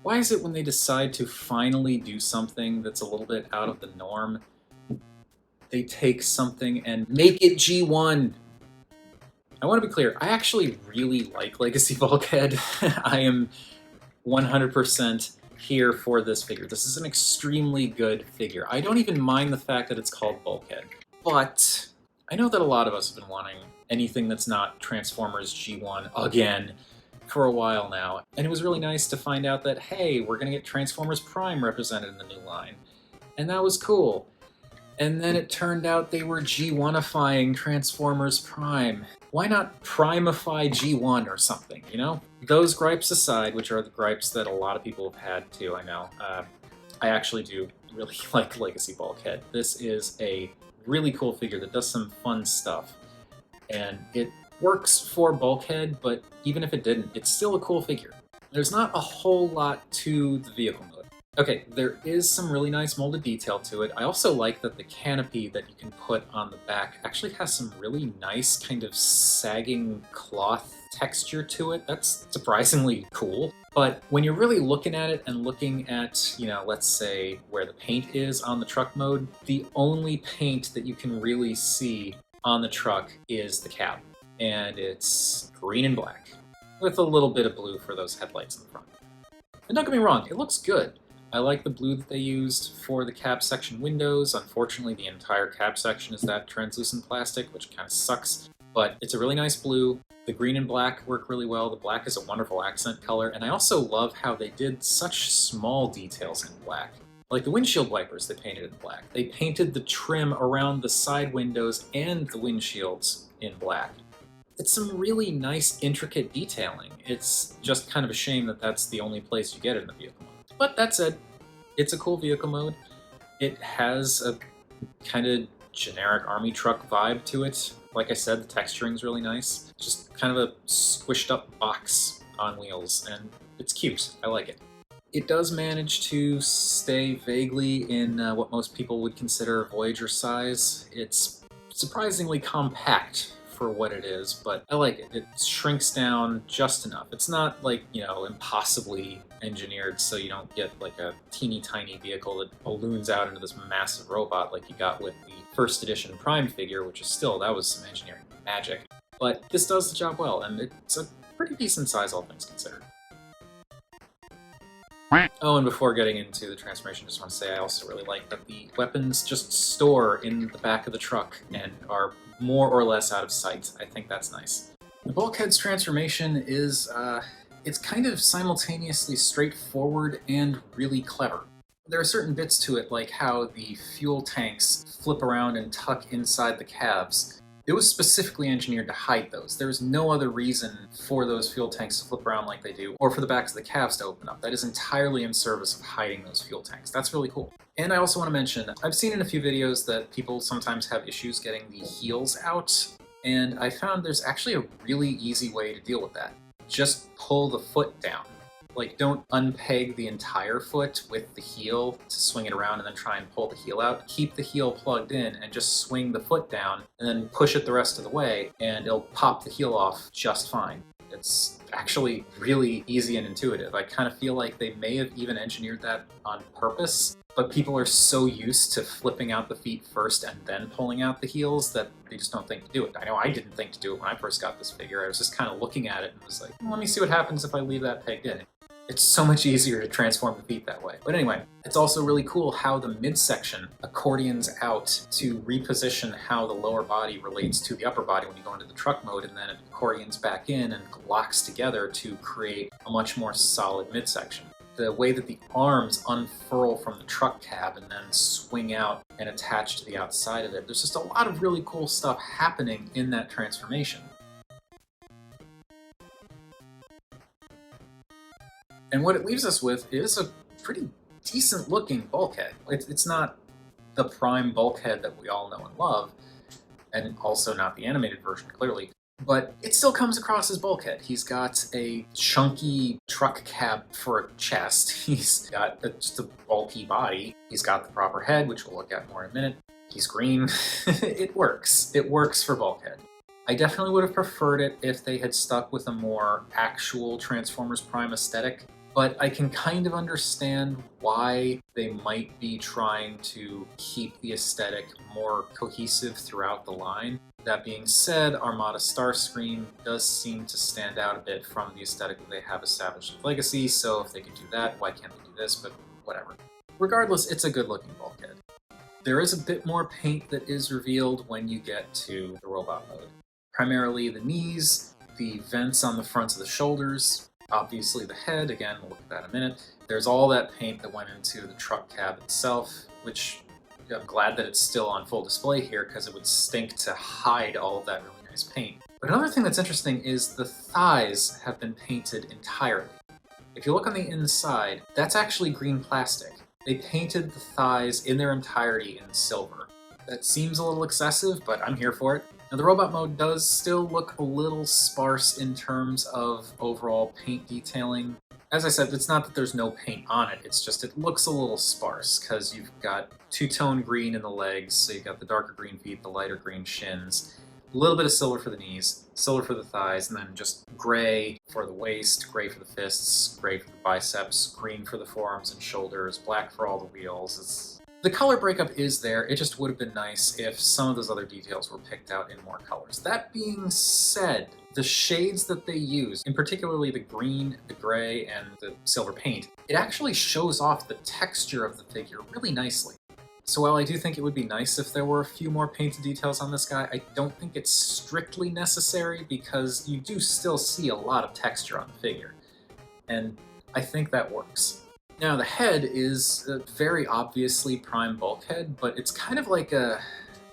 Why is it when they decide to finally do something that's a little bit out of the norm, they take something and make it G1? I want to be clear, I actually really like Legacy Bulkhead. I am 100% here for this figure. This is an extremely good figure. I don't even mind the fact that it's called Bulkhead, but I know that a lot of us have been wanting anything that's not Transformers G1 again for a while now, and it was really nice to find out that, hey, we're going to get Transformers Prime represented in the new line, and that was cool. And then it turned out they were G1ifying Transformers Prime. Why not Primify G1 or something, you know? Those gripes aside, which are the gripes that a lot of people have had too, I know, I actually do really like Legacy Bulkhead. This is a really cool figure that does some fun stuff. And it works for Bulkhead, but even if it didn't, it's still a cool figure. There's not a whole lot to the vehicle mode. Okay, there is some really nice molded detail to it. I also like that the canopy that you can put on the back actually has some really nice kind of sagging cloth texture to it. That's surprisingly cool. But when you're really looking at it and looking at, you know, let's say where the paint is on the truck mode, the only paint that you can really see on the truck is the cab. And it's green and black, with a little bit of blue for those headlights in the front. And don't get me wrong, it looks good. I like the blue that they used for the cab section windows. Unfortunately, the entire cab section is that translucent plastic, which kind of sucks, but it's a really nice blue. The green and black work really well. The black is a wonderful accent color, and I also love how they did such small details in black. Like the windshield wipers they painted in black. They painted the trim around the side windows and the windshields in black. It's some really nice, intricate detailing. It's just kind of a shame that that's the only place you get it in the vehicle mode. But that said, it's a cool vehicle mode. It has a kind of generic army truck vibe to it. Like I said, the texturing's really nice. Just kind of a squished up box on wheels, and it's cute. I like it. It does manage to stay vaguely in what most people would consider Voyager size. It's surprisingly compact for what it is, but I like it. It shrinks down just enough. It's not like, you know, impossibly engineered so you don't get like a teeny tiny vehicle that balloons out into this massive robot like you got with the first edition Prime figure, which is still, that was some engineering magic. But this does the job well, and it's a pretty decent size, all things considered. Oh, and before getting into the transformation, I just want to say I also really like that the weapons just store in the back of the truck and are more or less out of sight. I think that's nice. The Bulkhead's transformation is, it's kind of simultaneously straightforward and really clever. There are certain bits to it, like how the fuel tanks flip around and tuck inside the cabs. It was specifically engineered to hide those. There's no other reason for those fuel tanks to flip around like they do, or for the backs of the cabs to open up. That is entirely in service of hiding those fuel tanks. That's really cool. And I also want to mention, I've seen in a few videos that people sometimes have issues getting the heels out, and I found there's actually a really easy way to deal with that. Just pull the foot down. Like, don't unpeg the entire foot with the heel to swing it around and then try and pull the heel out. Keep the heel plugged in and just swing the foot down and then push it the rest of the way, and it'll pop the heel off just fine. It's actually really easy and intuitive. I kind of feel like they may have even engineered that on purpose, but people are so used to flipping out the feet first and then pulling out the heels that they just don't think to do it. I know I didn't think to do it when I first got this figure. I was just kind of looking at it and was like, let me see what happens if I leave that pegged in. It's so much easier to transform the feet that way. But anyway, it's also really cool how the midsection accordions out to reposition how the lower body relates to the upper body when you go into the truck mode, and then it accordions back in and locks together to create a much more solid midsection. The way that the arms unfurl from the truck cab and then swing out and attach to the outside of it, there's just a lot of really cool stuff happening in that transformation. And what it leaves us with is a pretty decent looking Bulkhead. It's not the prime Bulkhead that we all know and love, and also not the animated version, clearly, but it still comes across as Bulkhead. He's got a chunky truck cab for a chest, he's got just a bulky body, he's got the proper head, which we'll look at more in a minute, he's green. It works for Bulkhead. I definitely would have preferred it if they had stuck with a more actual Transformers Prime aesthetic. but I can kind of understand why they might be trying to keep the aesthetic more cohesive throughout the line. That being said, Armada Starscream does seem to stand out a bit from the aesthetic that they have established with Legacy, so if they could do that, why can't they do this? But whatever. Regardless, it's a good-looking Bulkhead. There is a bit more paint that is revealed when you get to the robot mode. Primarily the knees, the vents on the fronts of the shoulders, obviously the head, again, we'll look at that in a minute. There's all that paint that went into the truck cab itself, which I'm glad that it's still on full display here because it would stink to hide all of that really nice paint. But another thing that's interesting is the thighs have been painted entirely. If you look on the inside, that's actually green plastic. They painted the thighs in their entirety in silver. That seems a little excessive, but I'm here for it. Now the robot mode does still look a little sparse in terms of overall paint detailing. As I said, it's not that there's no paint on it, it's just it looks a little sparse because you've got two-tone green in the legs, so you've got the darker green feet, the lighter green shins, a little bit of silver for the knees, silver for the thighs, and then just gray for the waist, gray for the fists, gray for the biceps, green for the forearms and shoulders, black for all the wheels. The color breakup is there, it just would have been nice if some of those other details were picked out in more colors. That being said, the shades that they use, in particularly the green, the gray, and the silver paint, it actually shows off the texture of the figure really nicely. So while I do think it would be nice if there were a few more painted details on this guy, I don't think it's strictly necessary because you do still see a lot of texture on the figure. And I think that works. Now the head is very obviously Prime Bulkhead, but it's kind of like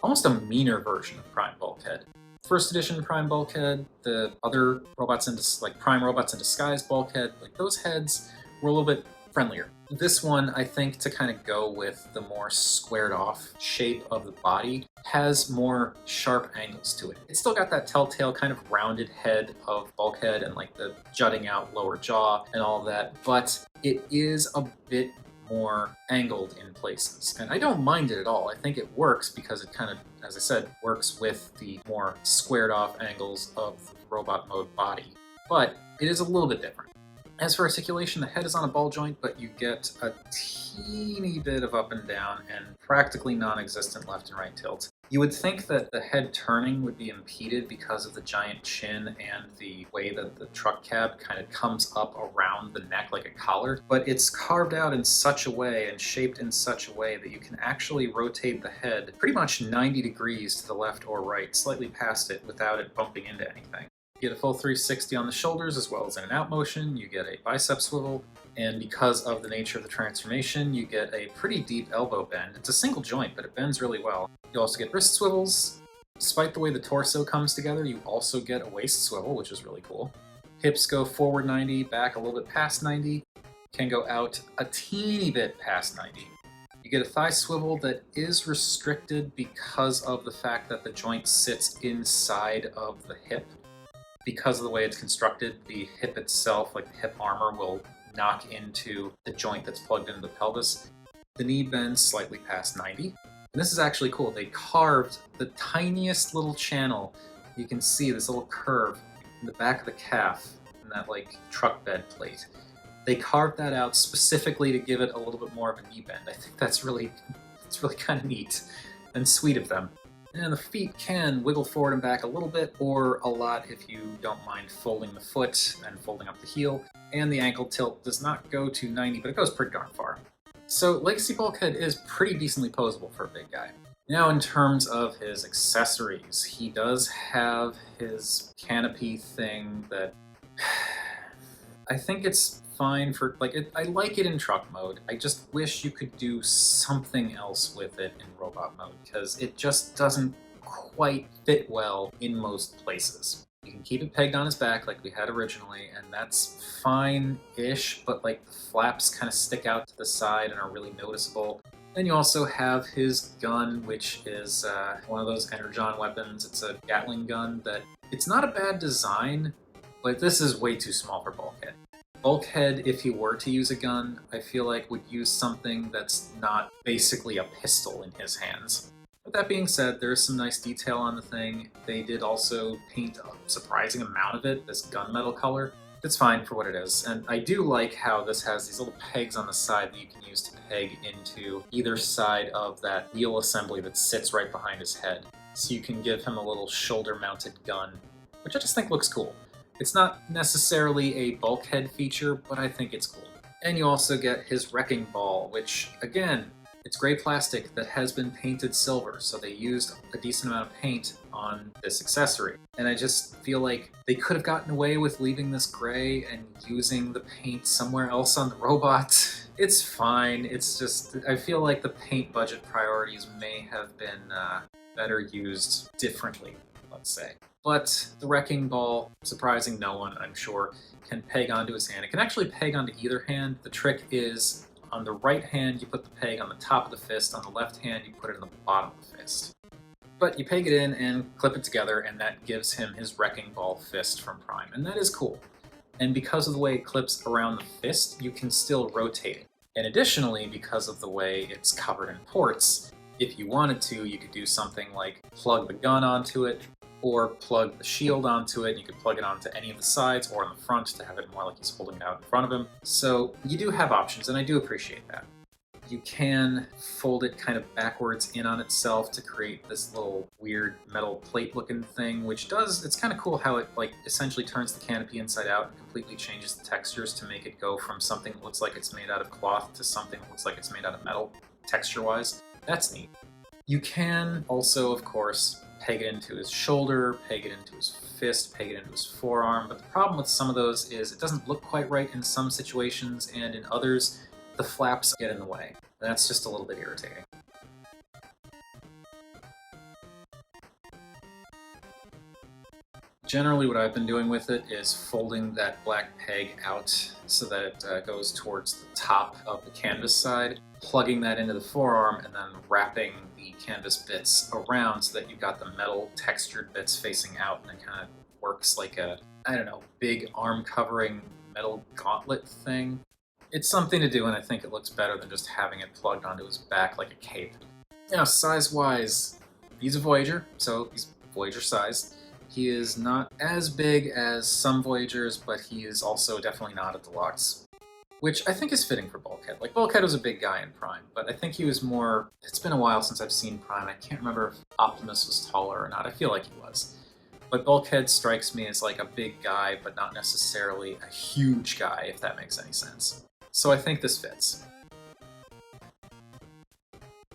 almost a meaner version of Prime Bulkhead. First edition Prime Bulkhead, the other robots like Prime Robots in Disguise Bulkhead, like those heads were a little bit friendlier. This one, I think, to kind of go with the more squared off shape of the body, has more sharp angles to it. It's still got that telltale kind of rounded head of Bulkhead and like the jutting out lower jaw and all of that, but it is a bit more angled in places. And I don't mind it at all. I think it works because it kind of, as I said, works with the more squared off angles of the robot mode body. But it is a little bit different. As for articulation, the head is on a ball joint, but you get a teeny bit of up and down and practically non-existent left and right tilt. You would think that the head turning would be impeded because of the giant chin and the way that the truck cab kind of comes up around the neck like a collar, but it's carved out in such a way and shaped in such a way that you can actually rotate the head pretty much 90 degrees to the left or right, slightly past it without it bumping into anything. You get a full 360 on the shoulders as well as in and out motion, you get a bicep swivel, and because of the nature of the transformation, you get a pretty deep elbow bend. It's a single joint, but it bends really well. You also get wrist swivels. Despite the way the torso comes together, you also get a waist swivel, which is really cool. Hips go forward 90, back a little bit past 90, can go out a teeny bit past 90. You get a thigh swivel that is restricted because of the fact that the joint sits inside of the hip. Because of the way it's constructed, the hip itself, like the hip armor, will knock into the joint that's plugged into the pelvis. The knee bends slightly past 90. And this is actually cool. They carved the tiniest little channel. You can see this little curve in the back of the calf in that like truck bed plate. They carved that out specifically to give it a little bit more of a knee bend. I think that's really kind of neat and sweet of them. And the feet can wiggle forward and back a little bit, or a lot if you don't mind folding the foot and folding up the heel. And the ankle tilt does not go to 90, but it goes pretty darn far. So Legacy Bulkhead is pretty decently posable for a big guy. Now in terms of his accessories, he does have his canopy thing that I think it's fine for, I like it in truck mode. I just wish you could do something else with it in robot mode, because it just doesn't quite fit well in most places. You can keep it pegged on his back like we had originally, and that's fine-ish, but like the flaps kind of stick out to the side and are really noticeable. Then you also have his gun, which is one of those Energon weapons. It's a Gatling gun that, it's not a bad design, but this is way too small for Bulkhead. Bulkhead, if he were to use a gun, I feel like would use something that's not basically a pistol in his hands. With that being said, there's some nice detail on the thing. They did also paint a surprising amount of it, this gunmetal color. It's fine for what it is, and I do like how this has these little pegs on the side that you can use to peg into either side of that wheel assembly that sits right behind his head. So you can give him a little shoulder-mounted gun, which I just think looks cool. It's not necessarily a bulkhead feature, but I think it's cool. And you also get his wrecking ball, which, again, it's gray plastic that has been painted silver, so they used a decent amount of paint on this accessory. And I just feel like they could have gotten away with leaving this gray and using the paint somewhere else on the robot. It's fine, it's just, I feel like the paint budget priorities may have been better used differently, let's say. But the wrecking ball, surprising no one, I'm sure, can peg onto his hand. It can actually peg onto either hand. The trick is, on the right hand, you put the peg on the top of the fist. On the left hand, you put it in the bottom of the fist. But you peg it in and clip it together, and that gives him his wrecking ball fist from Prime. And that is cool. And because of the way it clips around the fist, you can still rotate it. And additionally, because of the way it's covered in ports, if you wanted to, you could do something like plug the gun onto it, or plug the shield onto it. You could plug it onto any of the sides or in the front to have it more like he's holding it out in front of him. So you do have options, and I do appreciate that. You can fold it kind of backwards in on itself to create this little weird metal plate looking thing, which does, it's kind of cool how it like essentially turns the canopy inside out and completely changes the textures to make it go from something that looks like it's made out of cloth to something that looks like it's made out of metal, texture-wise. That's neat. You can also, of course, peg it into his shoulder, peg it into his fist, peg it into his forearm, but the problem with some of those is it doesn't look quite right in some situations, and in others, the flaps get in the way. That's just a little bit irritating. Generally, what I've been doing with it is folding that black peg out so that it goes towards the top of the canvas side, plugging that into the forearm, and then wrapping the canvas bits around so that you've got the metal textured bits facing out, and it kind of works like a, I don't know, big arm covering metal gauntlet thing. It's something to do, and I think it looks better than just having it plugged onto his back like a cape. You know, size-wise, he's a Voyager, so he's Voyager size. He is not as big as some Voyagers, but he is also definitely not a deluxe, which I think is fitting for Bulkhead. Like, Bulkhead was a big guy in Prime, but I think he was more... It's been a while since I've seen Prime. I can't remember if Optimus was taller or not. I feel like he was. But Bulkhead strikes me as like a big guy, but not necessarily a huge guy, if that makes any sense. So I think this fits.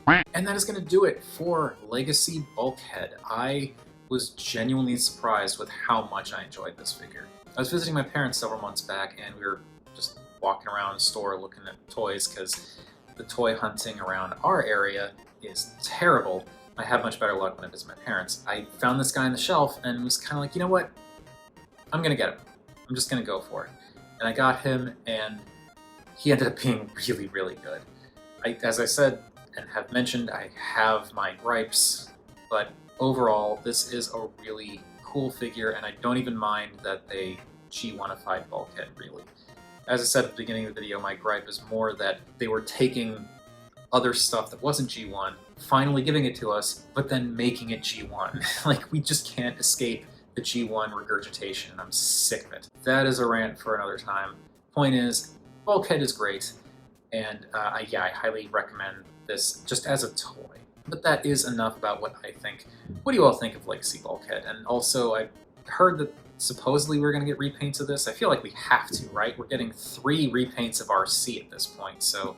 And that is going to do it for Legacy Bulkhead. I was genuinely surprised with how much I enjoyed this figure. I was visiting my parents several months back, and we were just walking around the store looking at toys because the toy hunting around our area is terrible. I have much better luck when I visit my parents. I found this guy on the shelf and was kind of like, you know what? I'm gonna get him. I'm just gonna go for it. And I got him, and he ended up being really, really good. As I said and have mentioned, I have my gripes, but overall, this is a really cool figure, and I don't even mind that they G1ified Bulkhead, really. As I said at the beginning of the video, my gripe is more that they were taking other stuff that wasn't G1, finally giving it to us, but then making it G1. Like, we just can't escape the G1 regurgitation, and I'm sick of it. That is a rant for another time. Point is, Bulkhead is great, and I highly recommend this just as a toy. But that is enough about what I think. What do you all think of Legacy Bulkhead? And also, I heard that supposedly we're going to get repaints of this. I feel like we have to, right? We're getting 3 repaints of RC at this point, so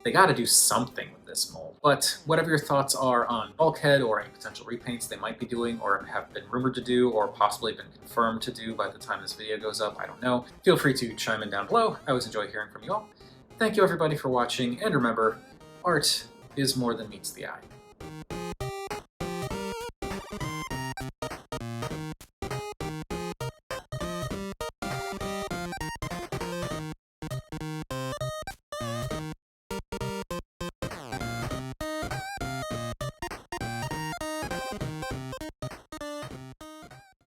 they got to do something with this mold. But whatever your thoughts are on Bulkhead or any potential repaints they might be doing or have been rumored to do or possibly been confirmed to do by the time this video goes up, I don't know. Feel free to chime in down below. I always enjoy hearing from you all. Thank you everybody for watching, and remember, art is more than meets the eye.